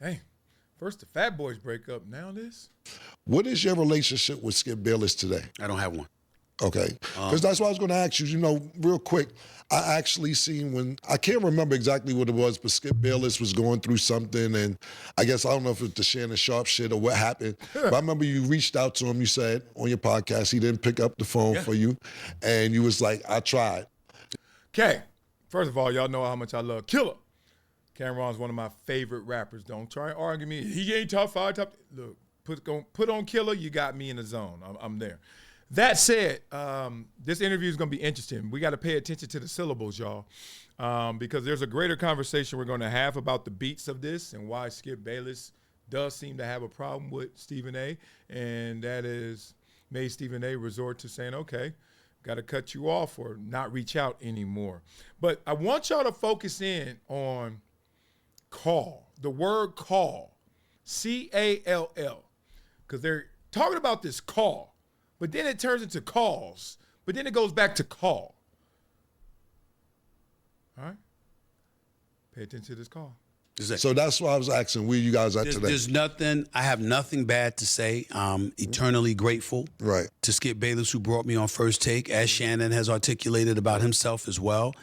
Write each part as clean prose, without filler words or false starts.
Dang. First the Fat Boys break up, now this? What is your relationship with Skip Bayless today? I don't have one. Okay, because that's what I was going to ask you. You know, real quick, I actually seen when, I can't remember exactly what it was, but Skip Bayless was going through something, and I guess, I don't know if it's the Shannon Sharpe shit or what happened, but I remember you reached out to him, you said on your podcast, he didn't pick up the phone for you, and you was like, I tried. Okay, first of all, y'all know how much I love Killer. Cameron's one of my favorite rappers. Don't try and argue me. He ain't top five, top. Look, put on Killer, you got me in the zone. I'm there. That said, this interview is going to be interesting. We got to pay attention to the syllables, y'all, because there's a greater conversation we're going to have about the beats of this and why Skip Bayless does seem to have a problem with Stephen A., and that is made Stephen A. resort to saying, okay, got to cut you off or not reach out anymore. But I want y'all to focus in on call, the word call, C-A-L-L, because they're talking about this call. But then it turns into calls. But then it goes back to call. All right? Pay attention to this call. So that's why I was asking where you guys at today. There's nothing, I have nothing bad to say. I'm eternally grateful to Skip Bayless, who brought me on First Take, as Shannon has articulated about himself as well.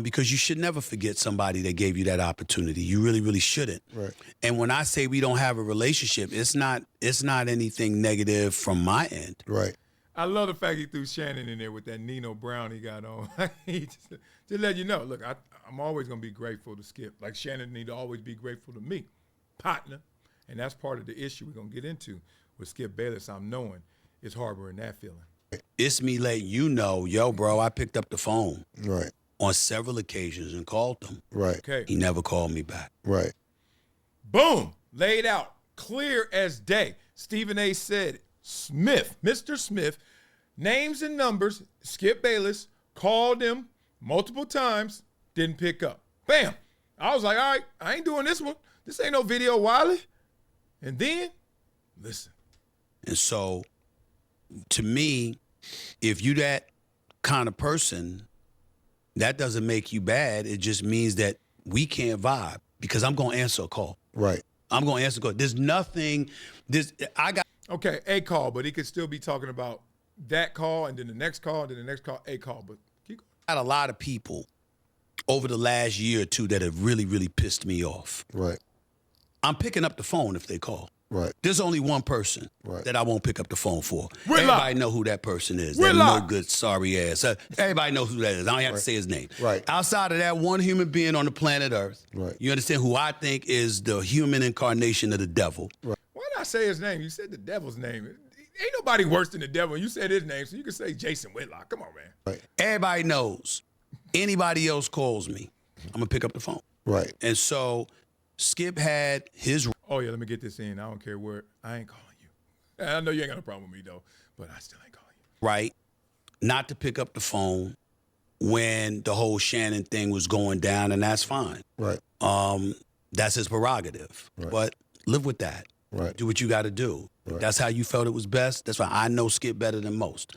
Because you should never forget somebody that gave you that opportunity. You really, really shouldn't. Right. And when I say we don't have a relationship, it's not anything negative from my end. Right. I love the fact he threw Shannon in there with that Nino Brown he got on. just let you know, look, I'm always going to be grateful to Skip. Like Shannon need to always be grateful to me, partner. And that's part of the issue we're going to get into with Skip Bayless. I'm knowing is harboring that feeling. It's me letting you know, yo, bro, I picked up the phone. Right. On several occasions and called him. Right. Okay. He never called me back. Right. Boom. Laid out. Clear as day. Stephen A. said it. Smith, Mr. Smith, names and numbers, Skip Bayless, called him multiple times, didn't pick up. Bam. I was like, all right, I ain't doing this one. This ain't no video Wiley. And then, listen. And so, to me, if you that kind of person, that doesn't make you bad. It just means that we can't vibe because I'm going to answer a call. Right. I'm going to answer a call. There's nothing, Okay, a call, but he could still be talking about that call and then the next call, and then the next call, a call. But keep going. I got a lot of people over the last year or two that have really, really pissed me off. Right. I'm picking up the phone if they call. Right. There's only one person that I won't pick up the phone for. Whitlock. Everybody know who that person is. That no good, sorry ass. Everybody knows who that is. I don't have to say his name. Right. Outside of that one human being on the planet Earth, you understand, who I think is the human incarnation of the devil. Right. Why did I say his name? You said the devil's name. Ain't nobody worse than the devil. You said his name, so you can say Jason Whitlock. Come on, man. Right. Everybody knows. Anybody else calls me, I'm going to pick up the phone. Right. And so Skip had his... Oh, yeah, let me get this in. I don't care where. I ain't calling you. I know you ain't got no problem with me, though, but I still ain't calling you. Right. Not to pick up the phone when the whole Shannon thing was going down, and that's fine. Right. That's his prerogative. Right. But live with that. Right. Do what you got to do. Right. That's how you felt it was best. That's why I know Skip better than most.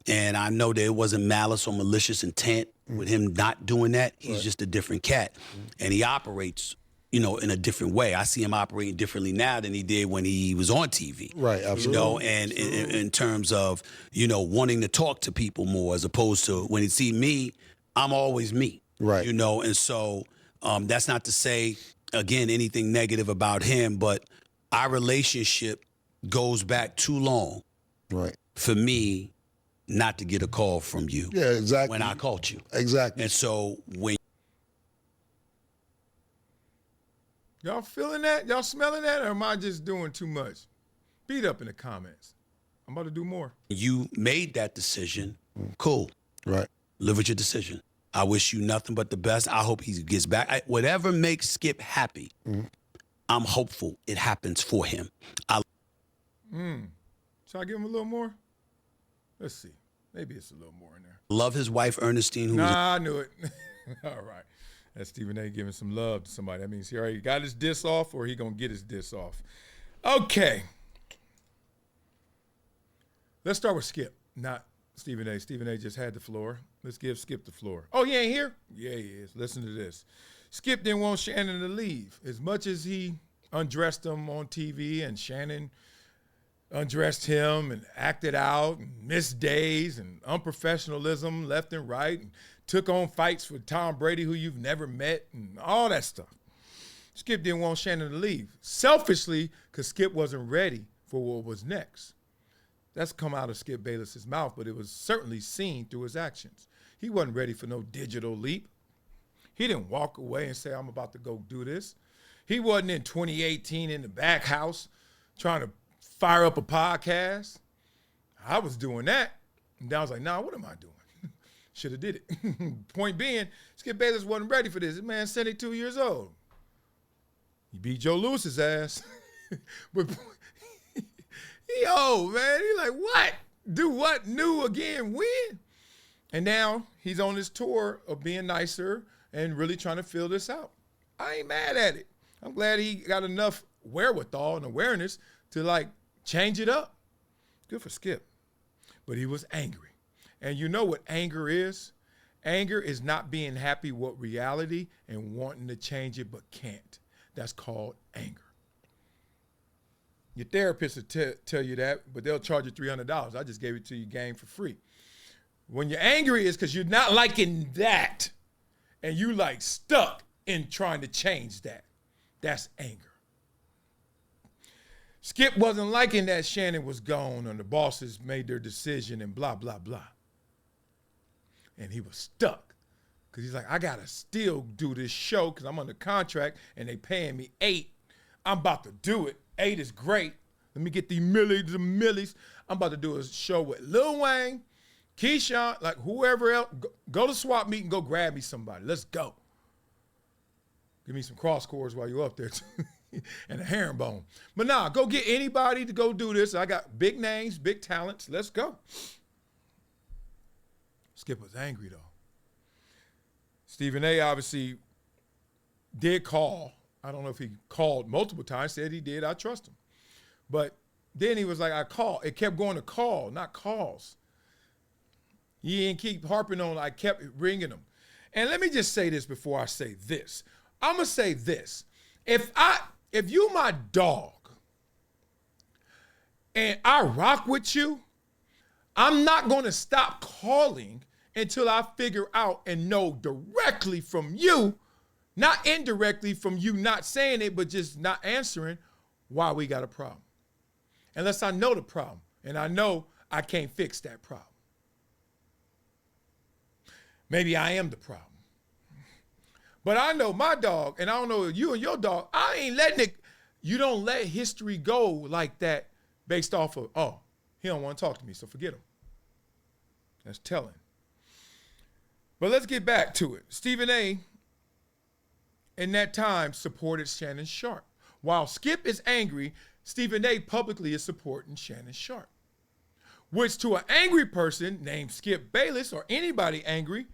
And I know that it wasn't malice or malicious intent with him not doing that. He's just a different cat. And he operates, you know, in a different way. I see him operating differently now than he did when he was on TV. Right, absolutely. You know, and in terms of, you know, wanting to talk to people more as opposed to when he see me, I'm always me. Right. You know, and so that's not to say, again, anything negative about him, but our relationship goes back too long for me not to get a call from you. Yeah, exactly. When I called you. Exactly. And so when... Y'all feeling that? Y'all smelling that? Or am I just doing too much? Beat up in the comments. I'm about to do more. You made that decision. Cool. Right. Live with your decision. I wish you nothing but the best. I hope he gets back. Whatever makes Skip happy, I'm hopeful it happens for him. Should I give him a little more? Let's see. Maybe it's a little more in there. Love his wife, Ernestine. Nah, I knew it. All right. That's Stephen A. giving some love to somebody. That means he already got his diss off or he going to get his diss off. Okay. Let's start with Skip, not Stephen A. Stephen A. just had the floor. Let's give Skip the floor. Oh, he ain't here? Yeah, he is. Listen to this. Skip didn't want Shannon to leave. As much as he undressed him on TV, and Shannon undressed him and acted out and missed days and unprofessionalism left and right and took on fights with Tom Brady, who you've never met, and all that stuff. Skip didn't want Shannon to leave, selfishly, because Skip wasn't ready for what was next. That's come out of Skip Bayless's mouth, but it was certainly seen through his actions. He wasn't ready for no digital leap. He didn't walk away and say, I'm about to go do this. He wasn't in 2018 in the back house trying to fire up a podcast. I was doing that. And I was like, nah, what am I doing? Should have did it. Point being, Skip Bayless wasn't ready for this. This man 72 years old. He beat Joe Lewis's ass. But he old, man. He like, what? Do what? New again? Win? And now he's on this tour of being nicer and really trying to fill this out. I ain't mad at it. I'm glad he got enough wherewithal and awareness to, like, change it up. Good for Skip. But he was angry. And you know what anger is? Anger is not being happy with reality and wanting to change it but can't. That's called anger. Your therapist will tell you that, but they'll charge you $300. I just gave it to you game for free. When you're angry, it's because you're not liking that, and you like stuck in trying to change that. That's anger. Skip wasn't liking that Shannon was gone and the bosses made their decision and blah, blah, blah. And he was stuck because he's like, I got to still do this show because I'm under contract and they paying me $8. I'm about to do it. 8 is great. Let me get these millies. I'm about to do a show with Lil Wayne, Keyshawn, like whoever else. Go to swap meet and go grab me somebody. Let's go. Give me some cross chords while you're up there and a herringbone. But nah, go get anybody to go do this. I got big names, big talents. Let's go. Skip was angry, though. Stephen A. obviously did call. I don't know if he called multiple times, said he did. I trust him. But then he was like, I called. It kept going to call, not calls. He didn't keep harping on, I kept ringing him. And let me just say this before I say this. I'm going to say this. If you my dog and I rock with you, I'm not going to stop calling until I figure out and know directly from you, not indirectly from you not saying it, but just not answering, why we got a problem. Unless I know the problem and I know I can't fix that problem. Maybe I am the problem. But I know my dog, and I don't know you and your dog, I ain't letting it, you don't let history go like that based off of, oh, he don't want to talk to me, so forget him. That's telling. But let's get back to it. Stephen A. in that time supported Shannon Sharpe. While Skip is angry, Stephen A. publicly is supporting Shannon Sharpe. Which to an angry person named Skip Bayless or anybody angry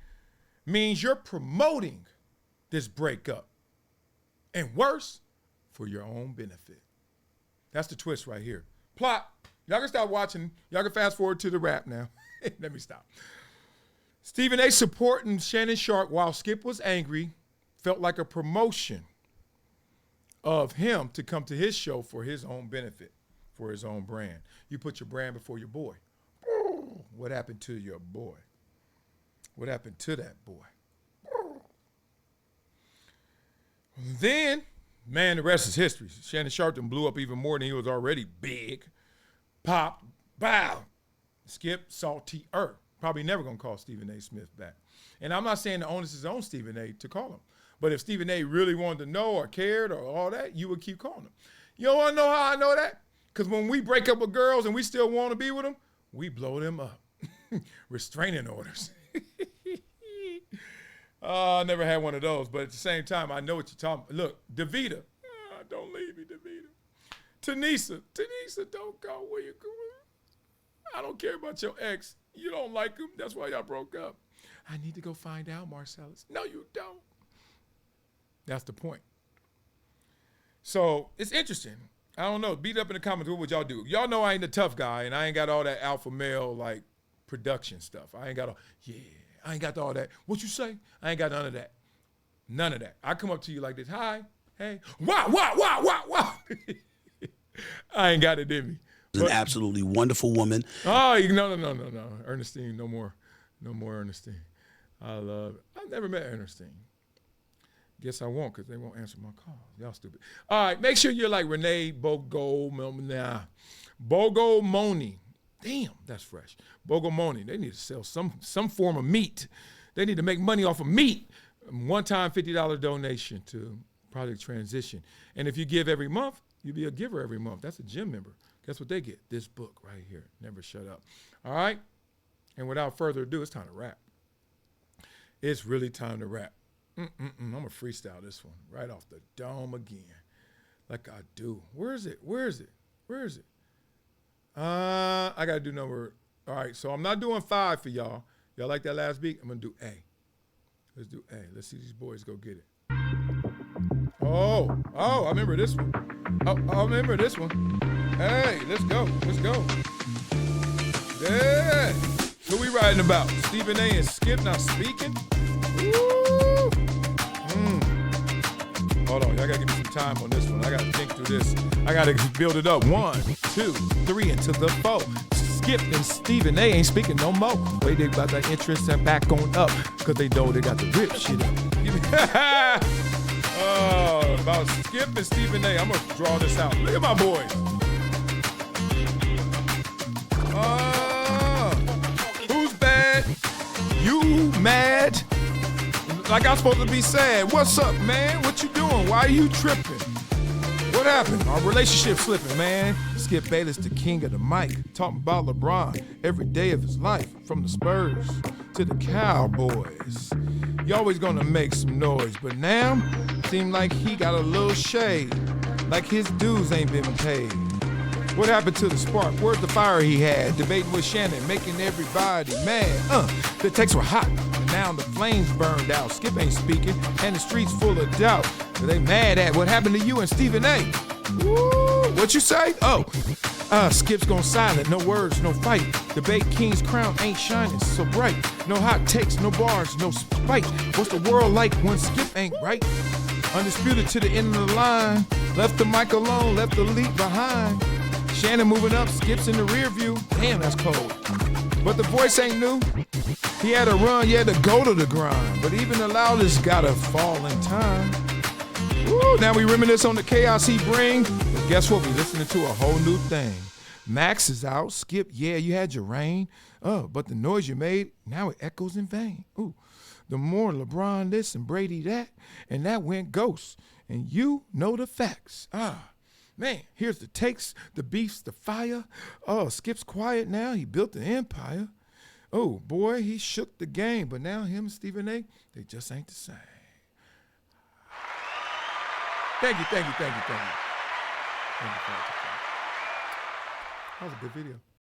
means you're promoting this breakup. And worse, for your own benefit. That's the twist right here. Plot. Y'all can stop watching. Y'all can fast forward to the rap now. Let me stop. Stephen A. supporting Shannon Sharpe while Skip was angry felt like a promotion of him to come to his show for his own benefit, for his own brand. You put your brand before your boy. What happened to your boy? What happened to that boy? Then, man, the rest is history. Shannon Sharpe blew up even more than he was already big. Pop, bow. Skip, saltier. Probably never going to call Stephen A. Smith back. And I'm not saying the onus is on Stephen A. to call him. But if Stephen A. really wanted to know or cared or all that, you would keep calling him. You don't want to know how I know that? Because when we break up with girls and we still want to be with them, we blow them up. Restraining orders. I never had one of those, but at the same time, I know what you're talking about. Look, Davita. Don't leave me, Davita. Tanisa, don't go where you going. I don't care about your ex. You don't like him. That's why y'all broke up. I need to go find out, Marcellus. No, you don't. That's the point. So it's interesting. I don't know. Beat up in the comments. What would y'all do? Y'all know I ain't the tough guy, and I ain't got all that alpha male like production stuff. I ain't got all. Yeah, I ain't got all that. What you say? I ain't got none of that. None of that. I come up to you like this. Hi. Hey, wow. I ain't got it in me. An absolutely wonderful woman. Oh, no. Ernestine, no more Ernestine. I've never met Ernestine. Guess I won't because they won't answer my calls. Y'all stupid. All right, make sure you're like Renee Bogomoni. Damn, that's fresh. Bogomoni. They need to sell some form of meat. They need to make money off of meat. One-time $50 donation to Project Transition. And if you give every month, you'll be a giver every month. That's a gym member. Guess what they get? This book right here. Never shut up. All right? And without further ado, it's time to rap. It's really time to rap. I'm going to freestyle this one right off the dome again. Like I do. Where is it? I got to do number. All right, so I'm not doing 5 for y'all. Y'all like that last beat? I'm going to do A. Let's do A. Let's see these boys go get it. Oh, I remember this one. I remember this one. Hey, let's go. Yeah. Who we riding about? Stephen A. and Skip not speaking? Woo. Hold on, y'all gotta give me some time on this one. I gotta think through this. I gotta build it up. 1, 2, 3, into the 4. Skip and Stephen, they ain't speaking no more. Wait, they got that interest and back on up, cause they know they got the rip shit up. Oh, about Skip and Stephen A. I'm gonna draw this out. Look at my boy. Who's bad? You mad? Like I'm supposed to be sad. What's up, man? What you doing? Why are you tripping? What happened? Our relationship slipping, man. Skip Bayless, the king of the mic, talking about LeBron every day of his life, from the Spurs to the Cowboys. You always gonna make some noise, but now seem like he got a little shade, like his dues ain't been paid. What happened to the spark? Where's the fire he had? Debating with Shannon, making everybody mad. The texts were hot, and now the flames burned out. Skip ain't speaking, and the streets full of doubt. They mad at what happened to you and Stephen A. Woo, what you say? Skip's gone silent, no words, no fight. Debate king's crown ain't shining so bright. No hot takes, no bars, no spite. What's the world like when Skip ain't right? Undisputed to the end of the line. Left the mic alone, left the lead behind. Shannon moving up, Skip's in the rear view. Damn, that's cold. But the voice ain't new. He had to run, he had to go to the grind. But even the loudest gotta fall in time. Woo, now we reminisce on the chaos he bring. But guess what? We listening to a whole new thing. Max is out. Skip, yeah, you had your reign. But the noise you made, now it echoes in vain. Ooh, the more LeBron this and Brady that, and that went ghost. And you know the facts. Man, here's the takes, the beefs, the fire. Skip's quiet now. He built the empire. Oh, boy, he shook the game. But now him and Stephen A., they just ain't the same. Thank you. That was a good video.